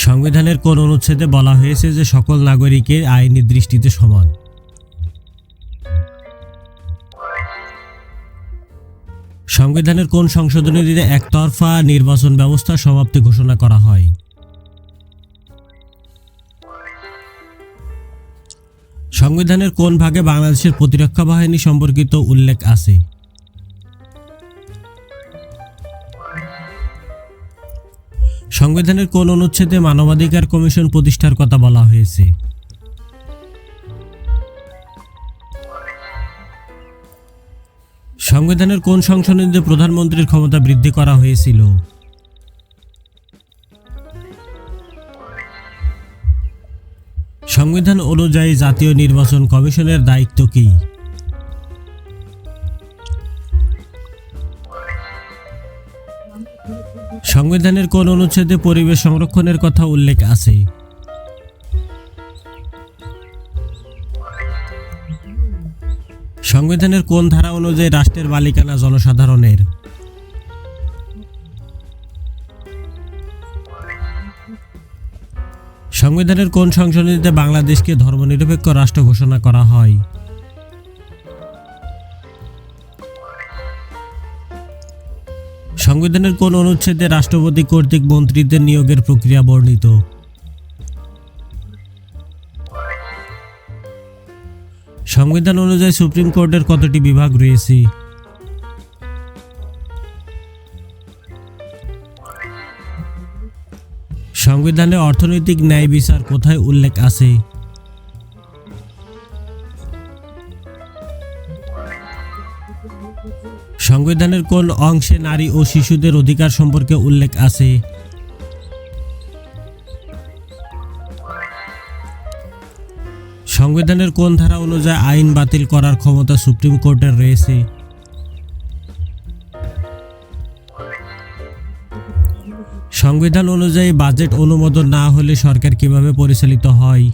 সংবিধানের কোন অনুচ্ছেদে বলা হয়েছে যে সকল নাগরিকের আইনি দৃষ্টিতে সমান? সংবিধানের কোন সংশোধনীতে একতরফা নির্বাচন ব্যবস্থা সমাপ্তি ঘোষণা করা হয়? সংবিধানের কোন ভাগে বাংলাদেশের প্রতিরক্ষা বাহিনী সম্পর্কিত উল্লেখ আছে? সংবিধানের কোন অনুচ্ছেদে মানবাধিকার কমিশন প্রতিষ্ঠার কথা বলা হয়েছে? সংবিধানের কোন সংশোধনীতে প্রধানমন্ত্রীর ক্ষমতা বৃদ্ধি করা হয়েছিল? সংবিধান অনুযায়ী জাতীয় নির্বাচন কমিশনের দায়িত্ব কী? সংবিধানের কোন অনুচ্ছেদে পরিবেশ সংরক্ষণের কথা উল্লেখ আছে? সংবিধানের কোন ধারা অনুযায়ী রাষ্ট্রের মালিকানা জনসাধারণের? সংবিধানের কোন সংশোধনীতে বাংলাদেশকে ধর্মনিরপেক্ষ রাষ্ট্র ঘোষণা করা হয়? সংবিধানের কোন অনুচ্ছেদে রাষ্ট্রপতি কর্তৃক মন্ত্রীদের নিয়োগের প্রক্রিয়া বর্ণিত? সংবিধান অনুযায়ী সুপ্রিম কোর্টের কতটি বিভাগ রয়েছে? সংবিধানে অর্থনৈতিক ন্যায় বিচার কোথায় উল্লেখ আছে? সংবিধানের কোন অংশে নারী ও শিশুদের অধিকার সম্পর্কে উল্লেখ আছে? সংবিধানের কোন ধারা অনুযায়ী আইন বাতিল করার ক্ষমতা সুপ্রিম কোর্টের রয়েছে? সংবিধান অনুযায়ী বাজেট অনুমোদন না হলে সরকার কিভাবে পরিচালিত হয়?